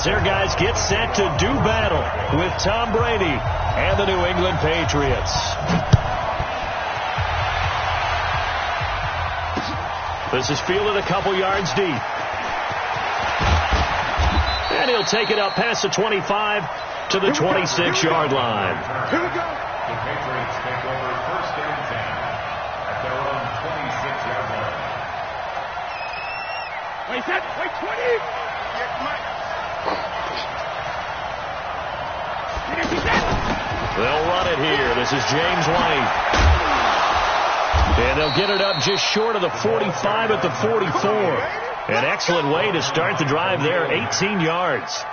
Their guys get set to do battle with Tom Brady and the New England Patriots. This is fielded a couple yards deep. And he'll take it up past the 25 to the 26-yard line. Here we go. The Patriots take over first and 10 at their own 26-yard line. Wait, set. Wait, 20. Yeah, come on. They'll run it here. This is James White. And they'll get it up just short of the 45 at the 44. An excellent way to start the drive there, 18 yards.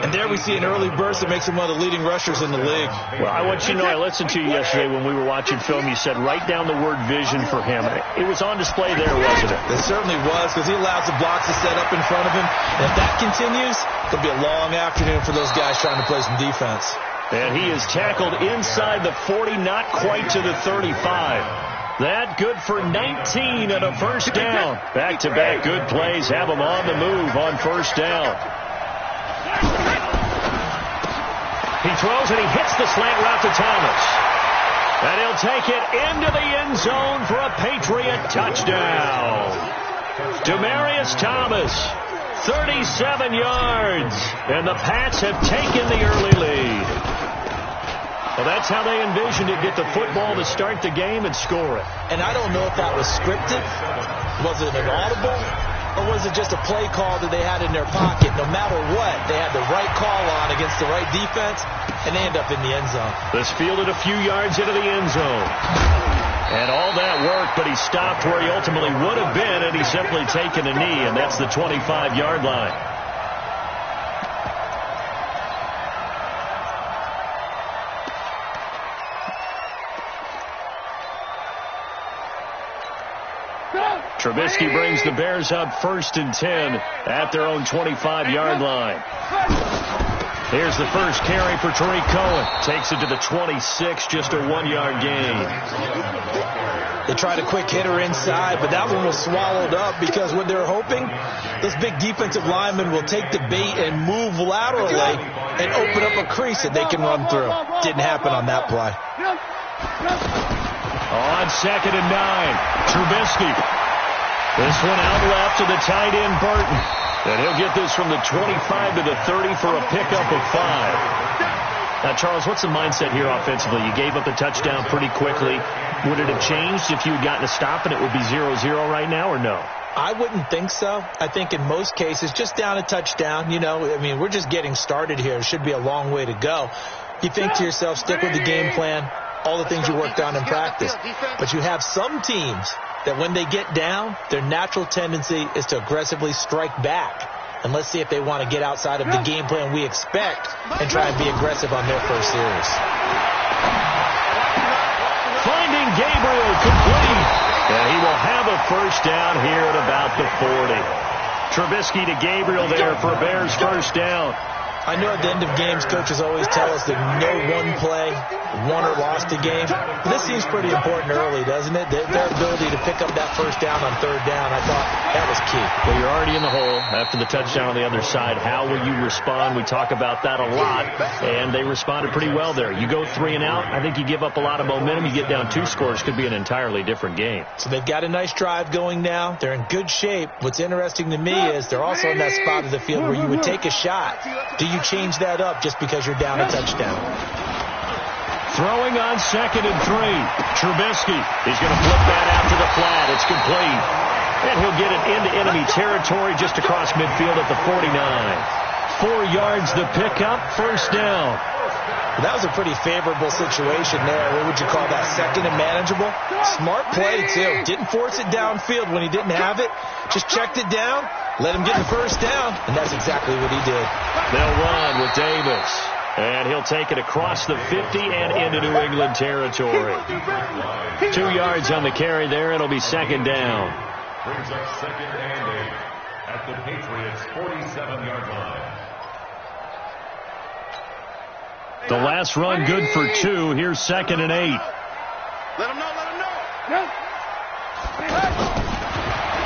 And there we see an early burst that makes him one of the leading rushers in the league. Well, I want you to know, I listened to you yesterday when we were watching film. You said write down the word vision for him. It was on display there, wasn't it? It certainly was, because he allows the blocks to set up in front of him. And if that continues, it'll be a long afternoon for those guys trying to play some defense. And he is tackled inside the 40, not quite to the 35. That good for 19 and a first down. Back-to-back good plays have him on the move on first down. He throws and he hits the slant route to Thomas. And he'll take it into the end zone for a Patriot touchdown. Demaryius Thomas, 37 yards. And the Pats have taken the early lead. Well, that's how they envisioned it, get the football to start the game and score it. And I don't know if that was scripted. Was it an audible? Or was it just a play call that they had in their pocket? No matter what, they had the right call on against the right defense, and they end up in the end zone. This fielded a few yards into the end zone. And all that worked, but he stopped where he ultimately would have been, and he's simply taken a knee, and that's the 25-yard line. Trubisky brings the Bears up 1st and 10 at their own 25-yard line. Here's the first carry for Tariq Cohen. Takes it to the 26, just a 1-yard gain. They tried a quick hitter inside, but that one was swallowed up because what they're hoping, those big defensive linemen will take the bait and move laterally and open up a crease that they can run through. Didn't happen on that play. On 2nd and 9, Trubisky. This one out left to the tight end, Burton. And he'll get this from the 25 to the 30 for a pickup of 5. Now, Charles, what's the mindset here offensively? You gave up a touchdown pretty quickly. Would it have changed if you had gotten a stop and it would be 0-0 right now, or no? I wouldn't think so. I think in most cases, just down a touchdown, you know, I mean, we're just getting started here. It should be a long way to go. You think to yourself, stick with the game plan, all the things you worked on in practice. But you have some teams that when they get down, their natural tendency is to aggressively strike back. And let's see if they want to get outside of the game plan we expect and try and be aggressive on their first series. Finding Gabriel complete. And he will have a first down here at about the 40. Trubisky to Gabriel there for a Bears first down. I know at the end of games, coaches always tell us that no one play won or lost a game. But this seems pretty important early, doesn't it? Their ability to pick up that first down on 3rd down, I thought that was key. Well, you're already in the hole after the touchdown on the other side. How will you respond? We talk about that a lot, and they responded pretty well there. You go 3 and out, I think you give up a lot of momentum. You get down 2 scores, could be an entirely different game. So they've got a nice drive going now. They're in good shape. What's interesting to me is they're also in that spot of the field where you would take a shot. Do you change that up just because you're down a touchdown? Throwing on 2nd and 3. Trubisky. He's going to flip that out to the flat. It's complete. And he'll get it into enemy territory just across midfield at the 49. 4 yards the pickup, first down. That was a pretty favorable situation there. What would you call that? 2nd and manageable? Smart play, too. Didn't force it downfield when he didn't have it. Just checked it down, let him get the first down, and that's exactly what he did. They'll run with Davis. And he'll take it across the 50 and into New England territory. 2 yards on the carry there. It'll be 2nd down. Brings up 2nd and 8 at the Patriots' 47-yard line. The last run good for 2. Here's 2nd and 8. Let him know, let him know.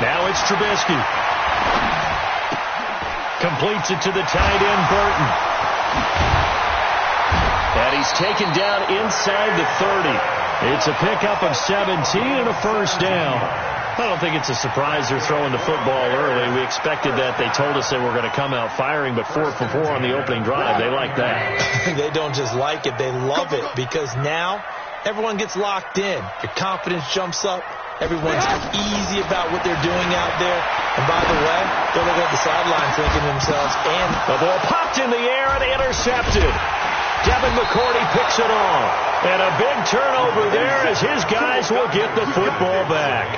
Now it's Trubisky. completes it to the tight end, Burton. And he's taken down inside the 30. It's a pickup of 17 and a first down. I don't think it's a surprise they're throwing the football early. We expected that. They told us they were going to come out firing, but 4 for 4 on the opening drive. They like that. They don't just like it. They love it because now everyone gets locked in. Your confidence jumps up. Everyone's easy about what they're doing out there. And by the way, they're looking at the sideline thinking to themselves, and the ball popped in the air and intercepted. Devin McCourty picks it off. And a big turnover there as his guys will get the football back.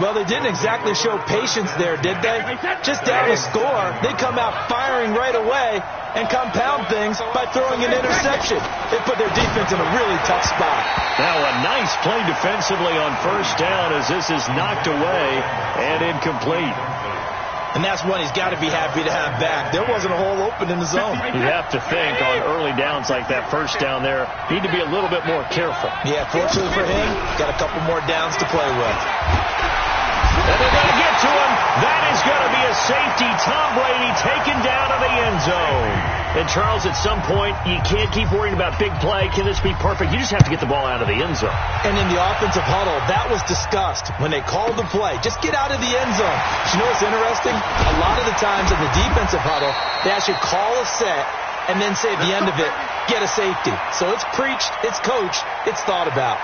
Well, they didn't exactly show patience there, did they? Just down a score, they come out firing right away and compound things by throwing an interception. They put their defense in a really tough spot. Now a nice play defensively on first down as this is knocked away and incomplete. And that's one he's got to be happy to have back. There wasn't a hole open in the zone. You have to think on early downs like that first down there, need to be a little bit more careful. Yeah, fortunately for him, got a couple more downs to play with. And they're going to get to him. That is going to be a safety. Tom Brady taken down to the end zone. And, Charles, at some point, you can't keep worrying about big play. Can this be perfect? You just have to get the ball out of the end zone. And in the offensive huddle, that was discussed when they called the play. Just get out of the end zone. You know what's interesting? A lot of the times in the defensive huddle, they actually call a set and then say at the end of it, get a safety. So it's preached, it's coached, it's thought about.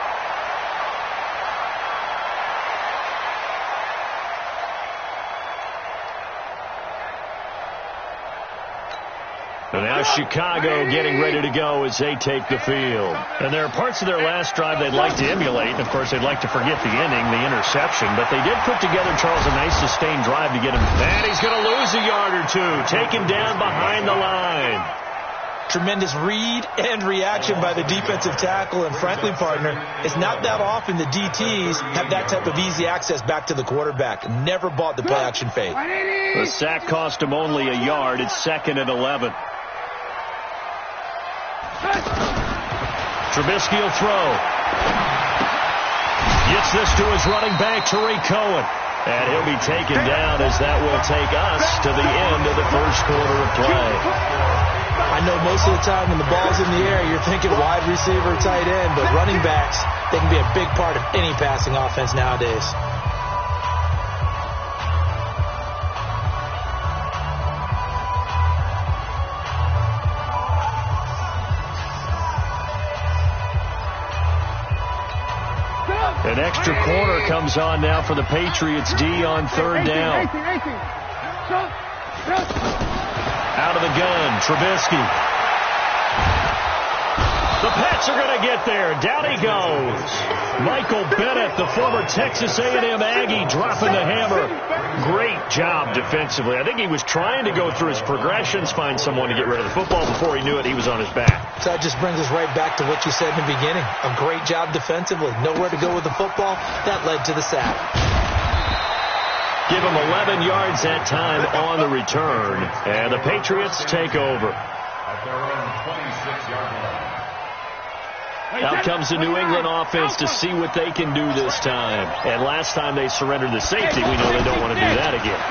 And now Chicago getting ready to go as they take the field. And there are parts of their last drive they'd like to emulate. Of course, they'd like to forget the inning, the interception. But they did put together, Charles, a nice sustained drive to get him. And he's going to lose a yard or two. Taken down behind the line. Tremendous read and reaction by the defensive tackle. And frankly, partner, it's not that often the DTs have that type of easy access back to the quarterback. Never bought the play-action fake. The sack cost him only a yard. It's 2nd and 11. Trubisky will throw. Gets this to his running back, Tariq Cohen. And he'll be taken down as that will take us to the end of the first quarter of play. I know most of the time when the ball's in the air, you're thinking wide receiver, tight end, but running backs, they can be a big part of any passing offense nowadays. An extra corner comes on now for the Patriots D on 3rd down. Out of the gun, Trubisky. The Pats are going to get there. Down he goes. Michael Bennett, the former Texas A&M Aggie, dropping the hammer. Great job defensively. I think he was trying to go through his progressions, find someone to get rid of the football. Before he knew it, he was on his back. So that just brings us right back to what you said in the beginning. A great job defensively. Nowhere to go with the football. That led to the sack. Give him 11 yards that time on the return. And the Patriots take over. At their own 26-yard line. Out comes the New England offense to see what they can do this time. And last time they surrendered the safety, we know they don't want to do that again.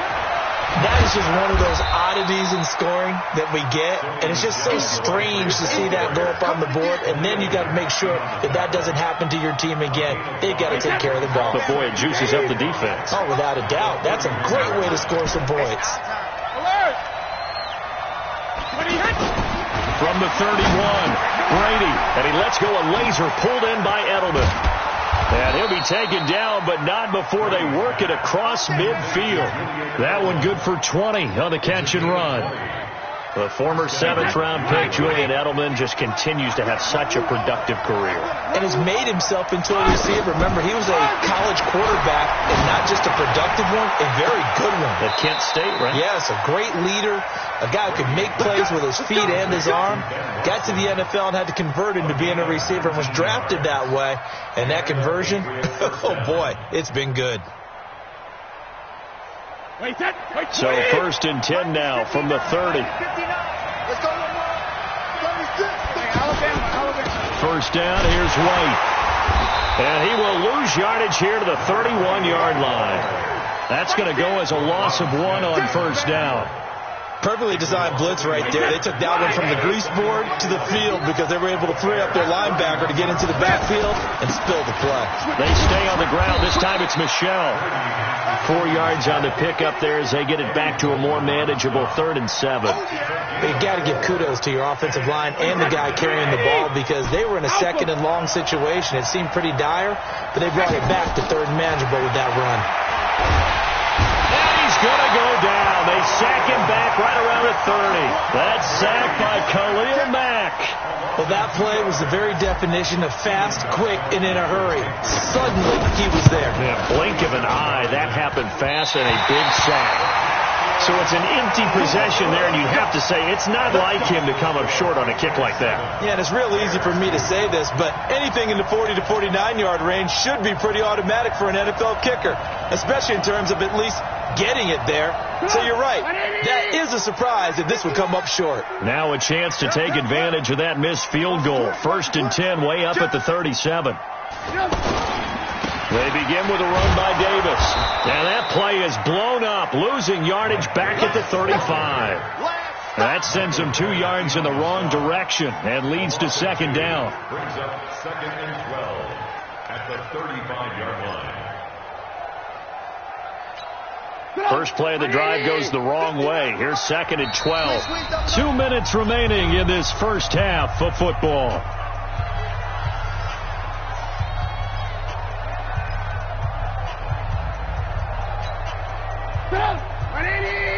That is just one of those oddities in scoring that we get. And it's just so strange to see that go up on the board. And then you got to make sure that that doesn't happen to your team again. They've got to take care of the ball. But boy, it juices up the defense. Oh, without a doubt. That's a great way to score some points. From the 31, Brady, and he lets go a laser pulled in by Edelman. And he'll be taken down, but not before they work it across midfield. That one good for 20 on the catch and run. The former 7th-round pick, Julian Edelman, just continues to have such a productive career. And has made himself into a receiver. Remember, he was a college quarterback, and not just a productive one, a very good one. At Kent State, right? Yes, a great leader, a guy who could make plays with his feet and his arm. Got to the NFL and had to convert into being a receiver and was drafted that way. And that conversion, oh boy, it's been good. So 1st and 10 now from the 30. First down, here's White. And he will lose yardage here to the 31-yard line. That's going to go as a loss of 1 on first down. Perfectly designed blitz right there. They took that one from the grease board to the field because they were able to free up their linebacker to get into the backfield and spill the play. They stay on the ground. This time it's Michelle. 4 yards on the pickup there as they get it back to a more manageable 3rd and 7. You got to give kudos to your offensive line and the guy carrying the ball because they were in a 2nd and long situation. It seemed pretty dire, but they brought it back to 3rd and manageable with that run. And he's going to go down. They sack him back right around the 30. That's sacked by Khalil Mack. Well, that play was the very definition of fast, quick, and in a hurry. Suddenly, he was there. Yeah, blink of an eye. That happened fast and a big sack. So it's an empty possession there, and you have to say it's not like him to come up short on a kick like that. Yeah, and it's real easy for me to say this, but anything in the 40 to 49-yard range should be pretty automatic for an NFL kicker, especially in terms of at least getting it there. So you're right. That is a surprise if this would come up short. Now a chance to take advantage of that missed field goal. 1st and 10, way up at the 37. They begin with a run by Davis. And that play is blown up, losing yardage back at the 35. That sends them 2 yards in the wrong direction and leads to 2nd down. Brings up 2nd and 12 at the 35-yard line. First play of the drive goes the wrong way. Here's 2nd and 12. 2 minutes remaining in this first half of football.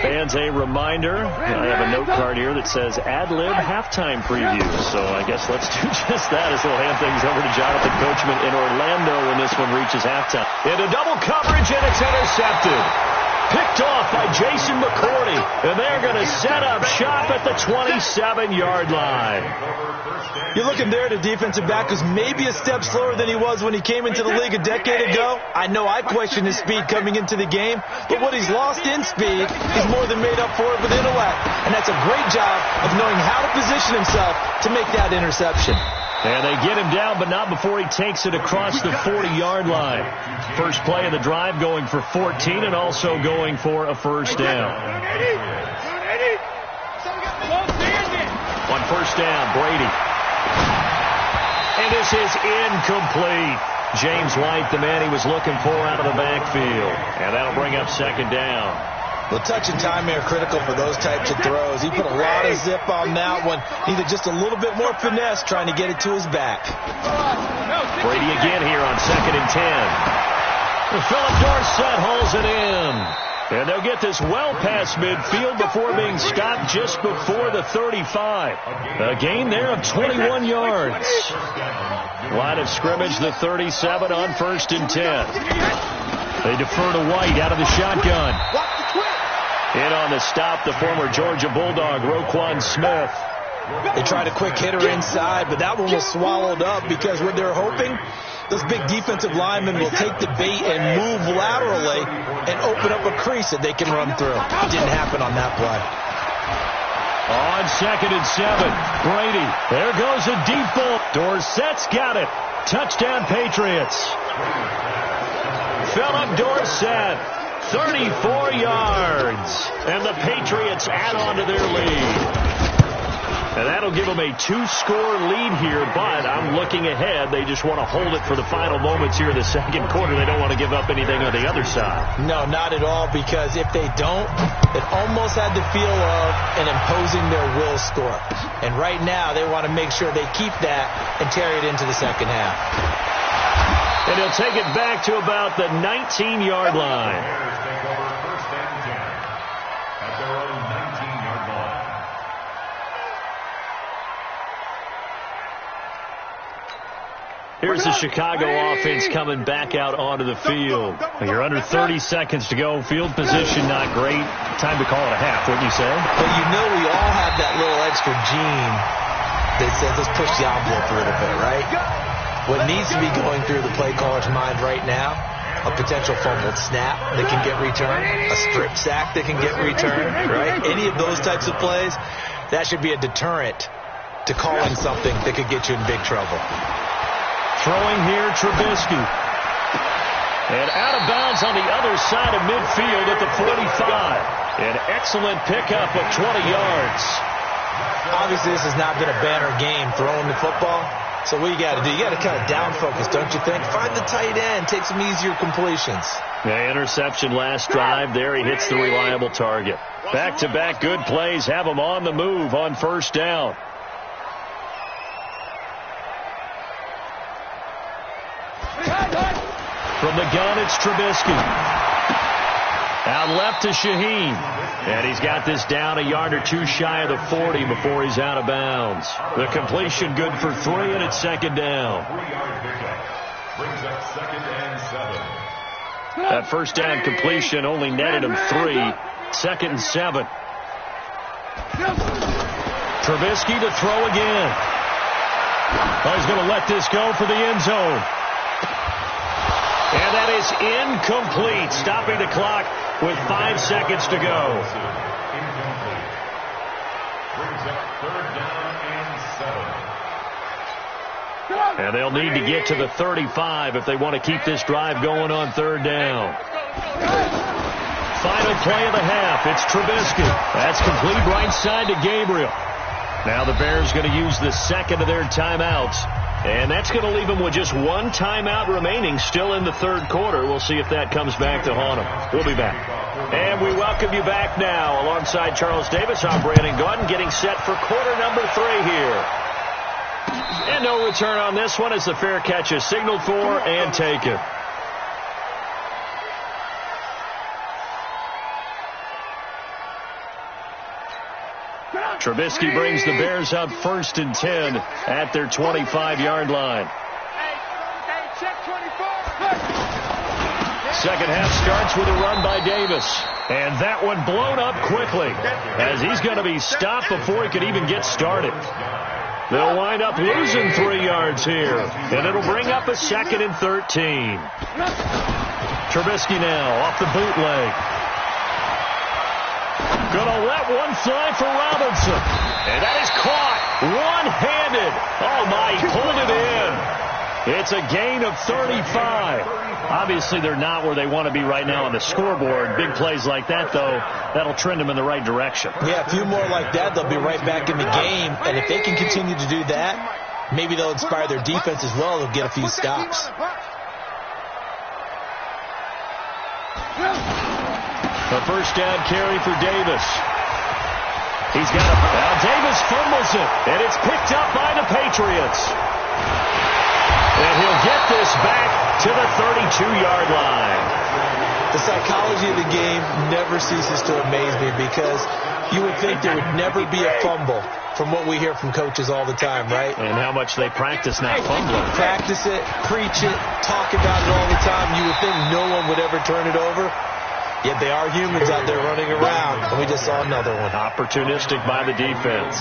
Fans, a reminder, I have a note card here that says ad-lib halftime preview. So I guess let's do just that as we'll hand things over to Jonathan Coachman in Orlando when this one reaches halftime. Into double coverage, and it's intercepted. Picked off by Jason McCourty, and they're going to set up shop at the 27-yard line. You're looking there at a defensive back who's maybe a step slower than he was when he came into the league a decade ago. I know I questioned his speed coming into the game, but what he's lost in speed, he's more than made up for it with intellect. And that's a great job of knowing how to position himself to make that interception. And they get him down, but not before he takes it across the 40-yard line. First play of the drive going for 14 and also going for a first down. On first down, Brady. And this is incomplete. James White, the man he was looking for out of the backfield. And that'll bring up 2nd down. Well, touch and time are critical for those types of throws. He put a lot of zip on that one. Needed just a little bit more finesse trying to get it to his back. Brady again here on 2nd and 10. Philip Dorsett hauls it in. And they'll get this well past midfield before being stopped just before the 35. A gain there of 21 yards. Line of scrimmage, the 37 on 1st and 10. They defer to White out of the shotgun. In on the stop, the former Georgia Bulldog, Roquan Smith. They tried a quick hitter inside, but that one was swallowed up because what they're hoping, those big defensive linemen will take the bait and move laterally and open up a crease that they can run through. It didn't happen on that play. On 2nd and 7, Brady. There goes a deep ball. Dorsett's got it. Touchdown, Patriots. Philip Dorsett, 34 yards. And the Patriots add on to their lead. And that'll give them a 2-score lead here, but I'm looking ahead. They just want to hold it for the final moments here in the 2nd quarter. They don't want to give up anything on the other side. No, not at all, because if they don't, it almost had the feel of an imposing their will score. And right now, they want to make sure they keep that and carry it into the 2nd half. And he'll take it back to about the 19-yard line. Here's the Chicago offense coming back out onto the field. You're under 30 seconds to go. Field position not great. Time to call it a half, wouldn't you say? Well, you know we all have that little extra gene that says let's push the envelope a little bit, right? What needs to be going through the play caller's mind right now, a potential fumbled snap that can get returned, a strip sack that can get returned, right? Any of those types of plays, that should be a deterrent to calling something that could get you in big trouble. Throwing here, Trubisky. And out of bounds on the other side of midfield at the 45. An excellent pickup of 20 yards. Obviously, this has not been a banner game throwing the football. So what you got to do, you got to kind of down focus, don't you think? Find the tight end, take some easier completions. Yeah, interception last drive. There he hits the reliable target. Back-to-back good plays have him on the move on first down. From the gun, it's Trubisky. Out left to Shaheen. And he's got this down a yard or two shy of the 40 before he's out of bounds. The completion good for 3, and it's second down. 3-yard pickup. Brings up 2nd and 7. That first down completion only netted him 3. 2nd and 7. Trubisky to throw again. Oh, he's going to let this go for the end zone. And that is incomplete, stopping the clock with 5 seconds to go. Incomplete. Brings up 3rd down and 7. And they'll need to get to the 35 if they want to keep this drive going on 3rd down. Final play of the half. It's Trubisky. That's complete right side to Gabriel. Now the Bears going to use the second of their timeouts. And that's going to leave them with just 1 timeout remaining still in the 3rd quarter. We'll see if that comes back to haunt them. We'll be back. And we welcome you back now alongside Charles Davis. I'm Brandon Gaudin getting set for quarter number 3 here. And no return on this one as the fair catch is signaled for and taken. Trubisky brings the Bears up 1st and 10 at their 25-yard line. Second half starts with a run by Davis. And that one blown up quickly as he's going to be stopped before he could even get started. They'll wind up losing 3 yards here. And it'll bring up a 2nd and 13. Trubisky now off the bootleg. Gonna let one fly for Robinson. And that is caught one-handed. Oh, my, he pulled it in. It's a gain of 35. Obviously, they're not where they want to be right now on the scoreboard. Big plays like that, though, that'll trend them in the right direction. Yeah, a few more like that, they'll be right back in the game. And if they can continue to do that, maybe they'll inspire their defense as well. They'll get a few stops. The first down carry for Davis. He's got it. Now Davis fumbles it, and it's picked up by the Patriots. And he'll get this back to the 32-yard line. The psychology of the game never ceases to amaze me because you would think there would never be a fumble from what we hear from coaches all the time, right? And how much they practice not fumbling. Practice it, preach it, talk about it all the time. You would think no one would ever turn it over. Yet they are humans out there running around, and we just saw another one. Opportunistic by the defense.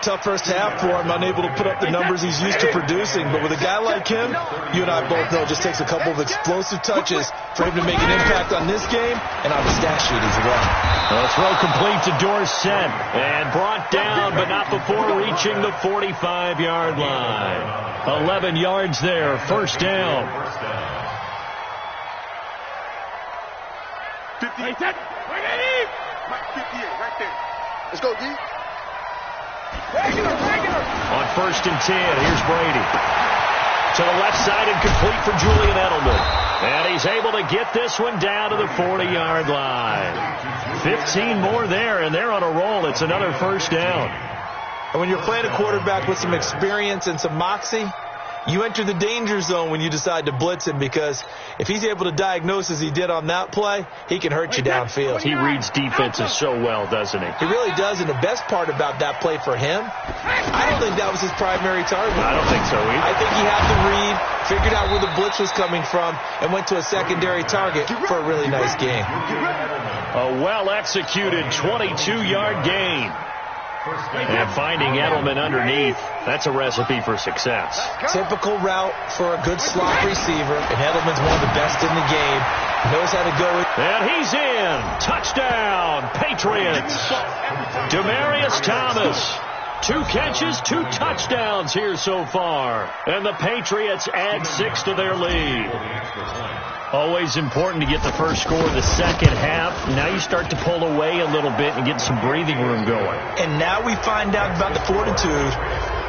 Tough first half for him, unable to put up the numbers he's used to producing. But with a guy like him, you and I both know it just takes a couple of explosive touches for him to make an impact on this game and on the stat sheet as well. Well, throw complete to Dorsett and brought down, but not before reaching the 45-yard line. 11 yards there, first down. 58, right there. Let's go, D. Regular. On 1st and 10, here's Brady. To the left side and complete for Julian Edelman. And he's able to get this one down to the 40-yard line. 15 more there, and they're on a roll. It's another first down. And when you're playing a quarterback with some experience and some moxie, you enter the danger zone when you decide to blitz him, because if he's able to diagnose as he did on that play, he can hurt you downfield. He reads defenses so well, doesn't he? He really does, and the best part about that play for him, I don't think that was his primary target. I don't think so either. I think he had the read, figured out where the blitz was coming from, and went to a secondary target for a really nice game. A well-executed 22-yard gain. And finding Edelman underneath, that's a recipe for success. Typical route for a good slot receiver, and Edelman's one of the best in the game. Knows how to go. And he's in. Touchdown, Patriots. Demaryius Thomas. 2 catches, 2 touchdowns here so far. And the Patriots add 6 to their lead. Always important to get the first score of the second half. Now you start to pull away a little bit and get some breathing room going. And now we find out about the fortitude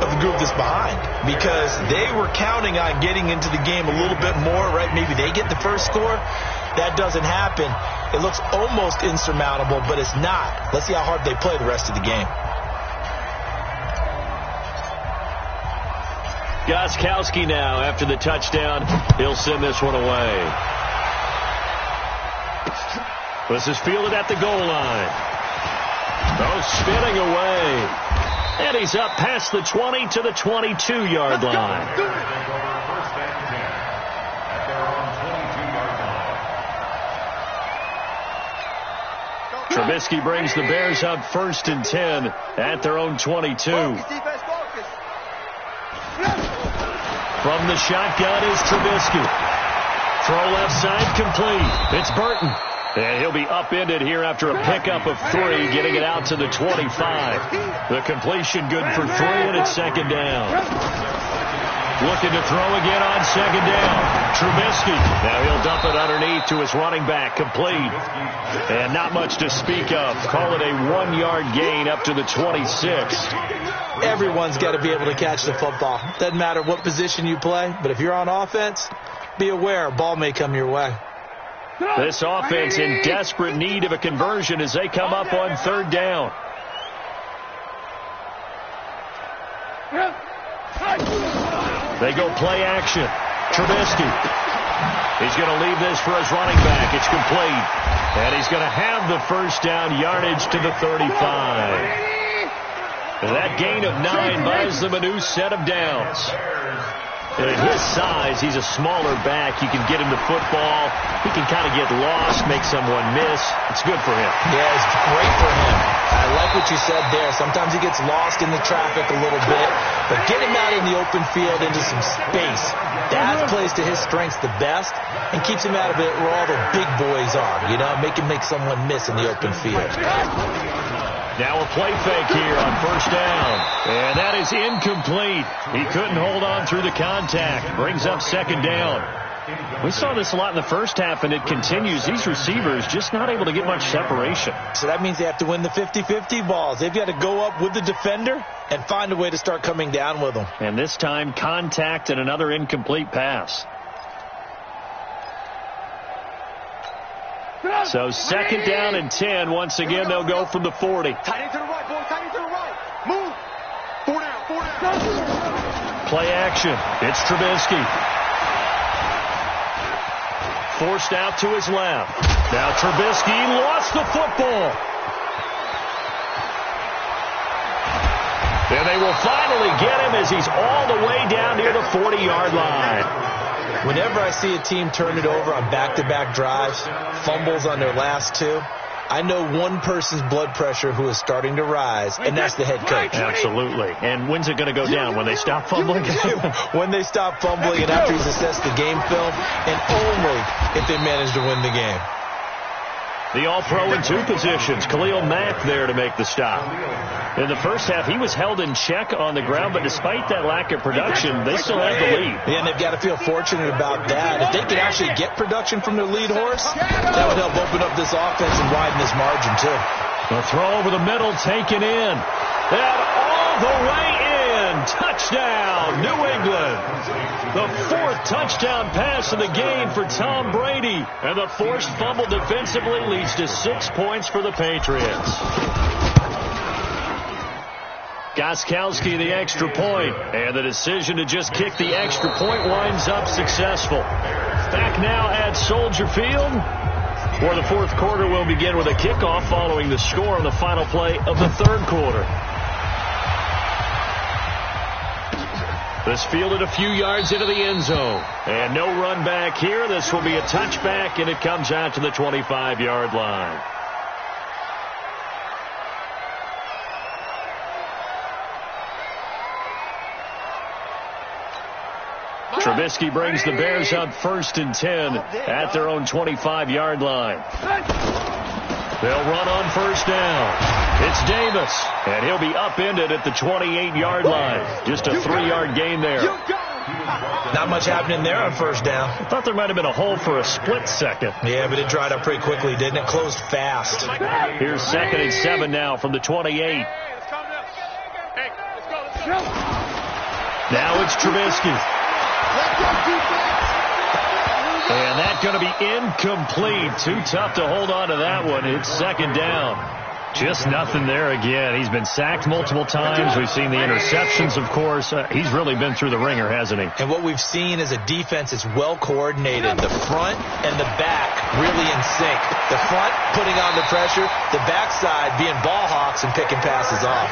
of the group that's behind, because they were counting on getting into the game a little bit more, right? Maybe they get the first score. That doesn't happen. It looks almost insurmountable, but it's not. Let's see how hard they play the rest of the game. Gostkowski now, after the touchdown, he'll send this one away. This is fielded at the goal line. Oh, spinning away. And he's up past the 20 to the 22-yard line. Trubisky brings the Bears up 1st and 10 at their own 22. From the shotgun is Trubisky. Throw left side complete. It's Burton. And he'll be upended here after a pickup of 3, getting it out to the 25. The completion good for 3, and it's 2nd down. Looking to throw again on 2nd down. Trubisky. Now he'll dump it underneath to his running back. Complete. And not much to speak of. Call it a 1-yard gain up to the 26. Everyone's got to be able to catch the football. Doesn't matter what position you play, but if you're on offense, be aware a ball may come your way. This offense in desperate need of a conversion as they come up on 3rd down. They go play action. Trubisky. He's going to leave this for his running back. It's complete. And he's going to have the 1st down yardage to the 35. That gain of 9 buys them a new set of downs. And at his size, he's a smaller back. You can get him the football. He can kind of get lost, make someone miss. It's good for him. Yeah, it's great for him. I like what you said there. Sometimes he gets lost in the traffic a little bit, but get him out in the open field into some space. That plays to his strengths the best and keeps him out of it where all the big boys are, you know, make him make someone miss in the open field. Now a play fake here on 1st down. And that is incomplete. He couldn't hold on through the contact. Brings up 2nd down. We saw this a lot in the first half, and it continues. These receivers just not able to get much separation. So that means they have to win the 50-50 balls. They've got to go up with the defender and find a way to start coming down with them. And this time, contact and another incomplete pass. So 2nd down and 10. Once again, they'll go from the 40. Tight end to the right, boy. Tight end to the right. Move. 4 down. Play action. It's Trubisky. Forced out to his left. Now Trubisky lost the football. And they will finally get him as he's all the way down near the 40-yard line. Whenever I see a team turn it over on back-to-back drives, fumbles on their last 2, I know one person's blood pressure who is starting to rise, and that's the head coach. Absolutely. And when's it going to go down? When they stop fumbling? When they stop fumbling and after he's assessed the game film, and only if they manage to win the game. The All-Pro in 2 positions. Khalil Mack there to make the stop. In the first half, he was held in check on the ground, but despite that lack of production, they still have the lead. Yeah, and they've got to feel fortunate about that. If they could actually get production from their lead horse, that would help open up this offense and widen this margin, too. The throw over the middle, taken in. And all the way in. Touchdown, New England. The 4th touchdown pass of the game for Tom Brady. And the forced fumble defensively leads to 6 points for the Patriots. Gostkowski the extra point, and the decision to just kick the extra point winds up successful. Back now at Soldier Field, where the 4th quarter will begin with a kickoff following the score on the final play of the 3rd quarter. This fielded a few yards into the end zone, and no run back here. This will be a touchback, and it comes out to the 25-yard line. Trubisky brings the Bears up 1st and 10 at their own 25-yard line. They'll run on 1st down. It's Davis, and he'll be upended at the 28-yard line. Just a 3-yard gain there. Not much happening there on first down. I thought there might have been a hole for a split second. Yeah, but it dried up pretty quickly, didn't it? Closed fast. Here's 2nd and 7 now from the 28. Now it's Trubisky. And that's going to be incomplete. Too tough to hold on to that one. It's 2nd down. Just nothing there again. He's been sacked multiple times. We've seen the interceptions, of course. He's really been through the ringer, hasn't he? And what we've seen is a defense that's well coordinated. The front and the back really in sync. The front putting on the pressure. The backside being ball hawks and picking passes off.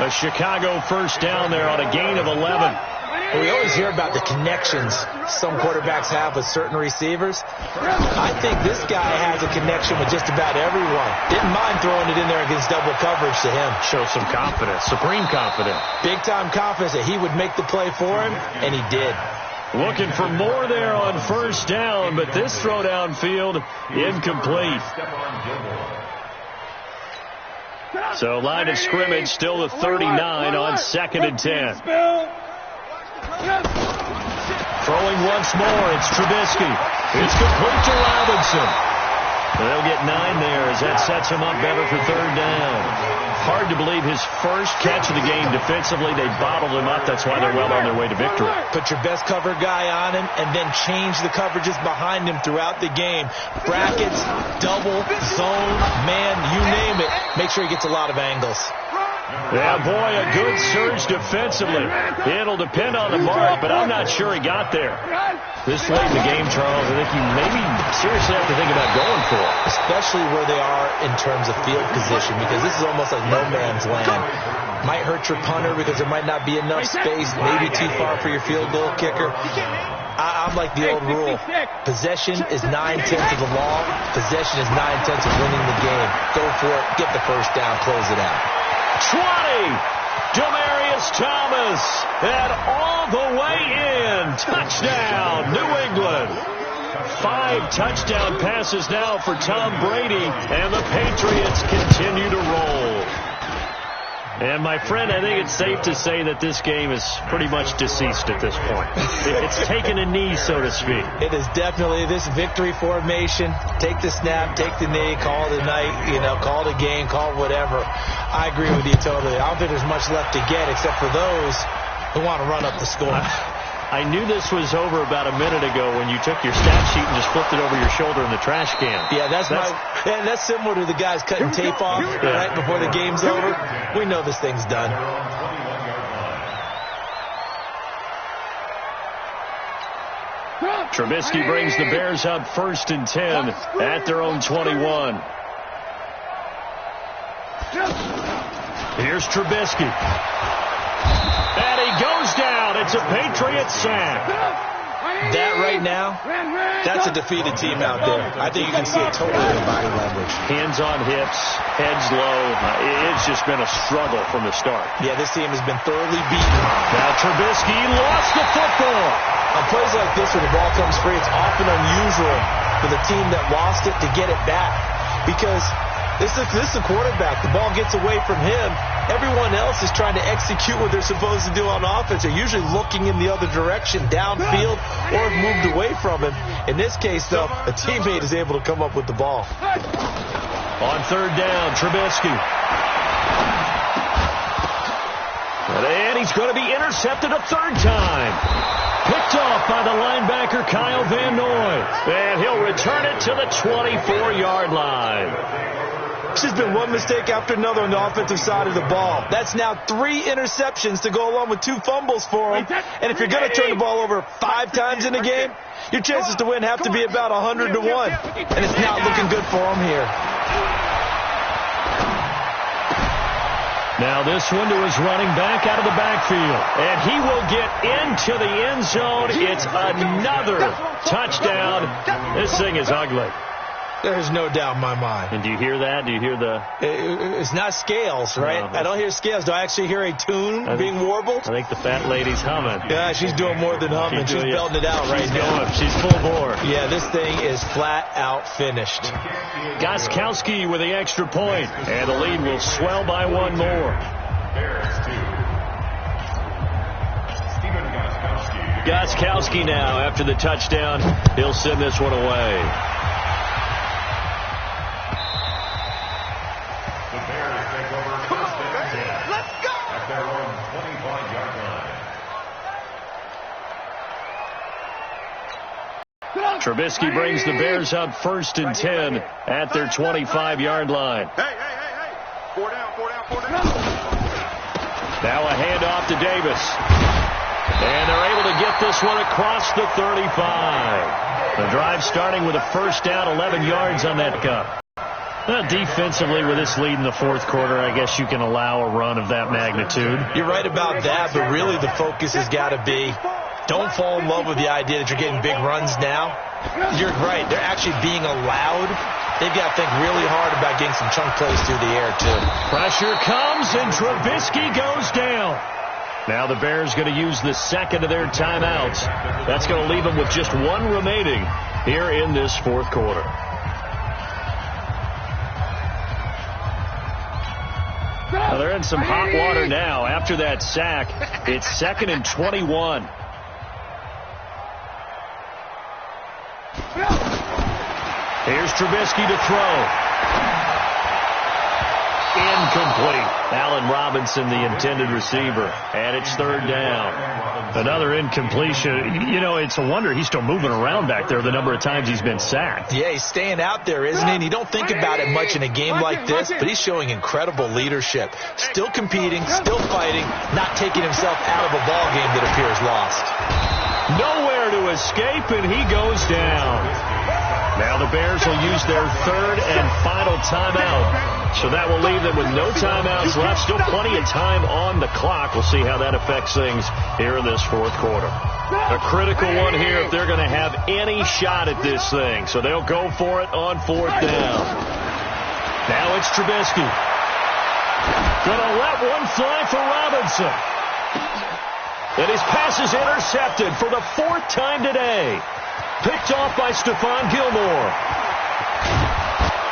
A Chicago first down there on a gain of 11. We always hear about the connections some quarterbacks have with certain receivers. I think this guy has a connection with just about everyone. Didn't mind throwing it in there against double coverage to him. Show some confidence, supreme confidence. Big-time confidence that he would make the play for him, and he did. Looking for more there on first down, but this throw downfield incomplete. So line of scrimmage still the 39 on 2nd and 10. Throwing once more, it's Trubisky. It's complete to Robinson. They'll get 9 there as that sets him up better for 3rd down. Hard to believe his first catch of the game defensively. They bottled him up. That's why they're well on their way to victory. Put your best cover guy on him and then change the coverages behind him throughout the game. Brackets, double, zone, man, you name it. Make sure he gets a lot of angles. Yeah, boy, a good surge defensively. It'll depend on the mark, but I'm not sure he got there. This late in the game, Charles, I think you maybe seriously have to think about going for it. Especially where they are in terms of field position, because this is almost like no man's land. Might hurt your punter because there might not be enough space, maybe too far for your field goal kicker. I'm like the old rule. Possession is 9/10 of the law. Possession is 9/10 of winning the game. Go for it. Get the first down. Close it out. 20. Demaryius Thomas. And all the way in. Touchdown, New England. 5 touchdown passes now for Tom Brady. And the Patriots continue to roll. And, my friend, I think it's safe to say that this game is pretty much deceased at this point. It's taken a knee, so to speak. It is definitely this victory formation. Take the snap, take the knee, call it a night, call it a game, call it whatever. I agree with you totally. I don't think there's much left to get except for those who want to run up the score. I knew this was over about a minute ago when you took your stat sheet and just flipped it over your shoulder in the trash can. Yeah, that's similar to the guys cutting tape off right before the game's over. We know this thing's done. Trubisky brings the Bears up 1st and 10 at their own 21. Here's Trubisky. And he goes down. It's a Patriots sack. That right now, that's a defeated team out there. I think you can see it totally in the body language. Hands on hips, heads low. It's just been a struggle from the start. Yeah, this team has been thoroughly beaten. Now Trubisky lost the football. On plays like this where the ball comes free, it's often unusual for the team that lost it to get it back. Because this is the quarterback. The ball gets away from him. Everyone else is trying to execute what they're supposed to do on offense. They're usually looking in the other direction, downfield, or have moved away from him. In this case, though, a teammate is able to come up with the ball. On 3rd down, Trubisky. And he's going to be intercepted a 3rd time. Picked off by the linebacker, Kyle Van Noy. And he'll return it to the 24-yard line. This has been one mistake after another on the offensive side of the ball. That's now 3 interceptions to go along with 2 fumbles for him. And if you're going to turn the ball over 5 times in a game, your chances to win have to be about 100 to 1. And it's not looking good for him here. Now this one to his running back out of the backfield. And he will get into the end zone. It's another touchdown. This thing is ugly. There's no doubt in my mind. And do you hear that? Do you hear the... It's not scales, right? No, I don't hear scales. Do I actually hear a tune being warbled? I think the fat lady's humming. Yeah, she's doing more than humming. She's belting it out right now. She's full bore. Yeah, this thing is flat out finished. Gostkowski with the extra point. And the lead will swell by 1 more. Bears 2. Stephen Gostkowski. Gostkowski now, after the touchdown, he'll send this one away. The Bears take over first and 10. Let's go! At their own 25-yard line. Trubisky brings the Bears up first and 10 at their 25-yard line. Hey. 4 down. Now a handoff to Davis. And they're able to get this one across the 35. The drive starting with a first down, 11 yards on that cut. Defensively, with this lead in the fourth quarter, I guess you can allow a run of that magnitude. You're right about that, but really the focus has got to be don't fall in love with the idea that you're getting big runs now. You're right. They're actually being allowed. They've got to think really hard about getting some chunk plays through the air, too. Pressure comes, and Trubisky goes down. Now the Bears going to use the second of their timeouts. That's going to leave them with just one remaining here in this fourth quarter. Well, they're in some hot water now. After that sack, it's 2nd and 21. Here's Trubisky to throw. Incomplete. Allen Robinson, the intended receiver. And it's 3rd down. Another incompletion. You know, it's a wonder he's still moving around back there the number of times he's been sacked. Yeah, he's staying out there, isn't he? And you don't think about it much in a game like this, but he's showing incredible leadership. Still competing, still fighting, not taking himself out of a ball game that appears lost. Nowhere to escape, and he goes down. Now the Bears will use their 3rd and final timeout. So that will leave them with no timeouts left. Still plenty of time on the clock. We'll see how that affects things here in this fourth quarter. A critical one here if they're going to have any shot at this thing. So they'll go for it on 4th down. Now it's Trubisky. Going to let one fly for Robinson. And his pass is intercepted for the 4th time today. Picked off by Stephon Gilmore.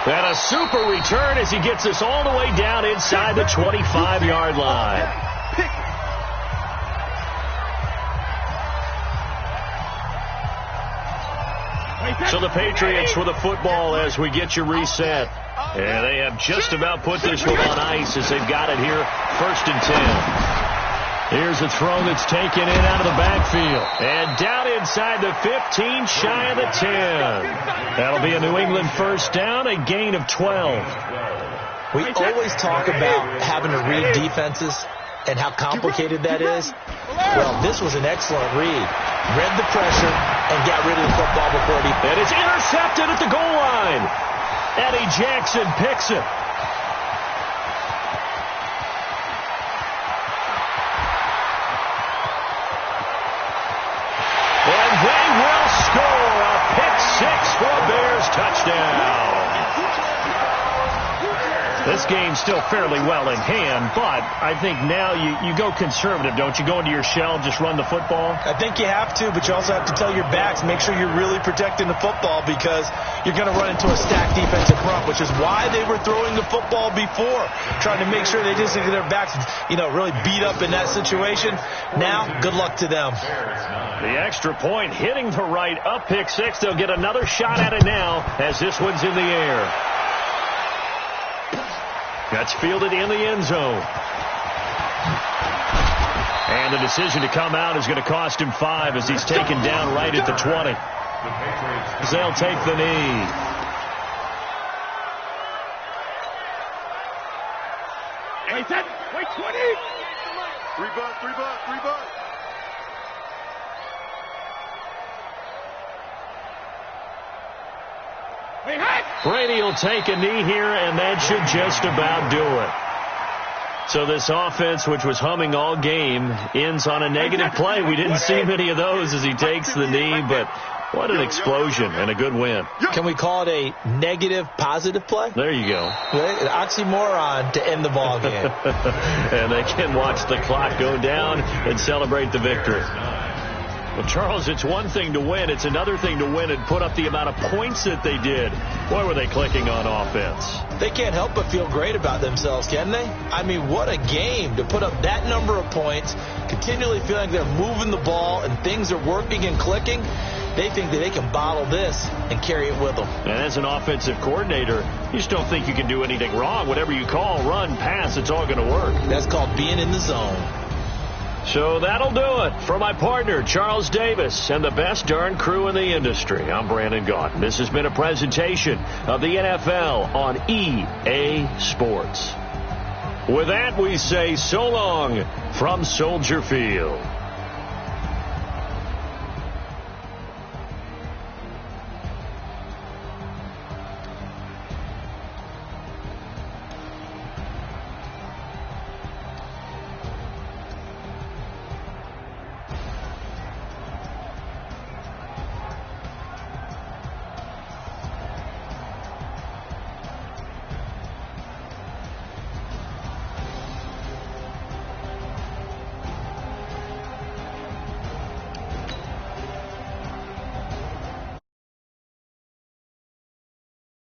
And a super return as he gets us all the way down inside the 25-yard line. So the Patriots with the football as we get you reset. And they have just about put this one on ice as they've got it here. 1st and 10. Here's a throw that's taken in out of the backfield. And down inside the 15, shy of the 10. That'll be a New England first down, a gain of 12. We always talk about having to read defenses and how complicated that is. Well, this was an excellent read. Read the pressure and got rid of the football before it even. And it's intercepted at the goal line. Eddie Jackson picks it. And they will score a pick-6 for a Bears touchdown. This game's still fairly well in hand, but I think now you go conservative, don't you? Go into your shell, just run the football? I think you have to, but you also have to tell your backs, make sure you're really protecting the football because you're going to run into a stacked defensive front, which is why they were throwing the football before, trying to make sure they just get their backs, really beat up in that situation. Now, good luck to them. The extra point hitting the right up pick-6. They'll get another shot at it now as this one's in the air. That's fielded in the end zone. And the decision to come out is going to cost him 5 as he's taken down right at the 20. They'll take the knee. Wait, 20. 3 bucks. Brady will take a knee here, and that should just about do it. So this offense, which was humming all game, ends on a negative play. We didn't see many of those as he takes the knee, but what an explosion and a good win. Can we call it a negative positive play? There you go. An oxymoron to end the ball game. And they can watch the clock go down and celebrate the victory. Well, Charles, it's one thing to win. It's another thing to win and put up the amount of points that they did. Boy, were they clicking on offense. They can't help but feel great about themselves, can they? I mean, what a game to put up that number of points, continually feeling they're moving the ball and things are working and clicking. They think that they can bottle this and carry it with them. And as an offensive coordinator, you just don't think you can do anything wrong. Whatever you call, run, pass, it's all going to work. That's called being in the zone. So that'll do it for my partner, Charles Davis, and the best darn crew in the industry. I'm Brandon Gaudin. This has been a presentation of the NFL on EA Sports. With that, we say so long from Soldier Field.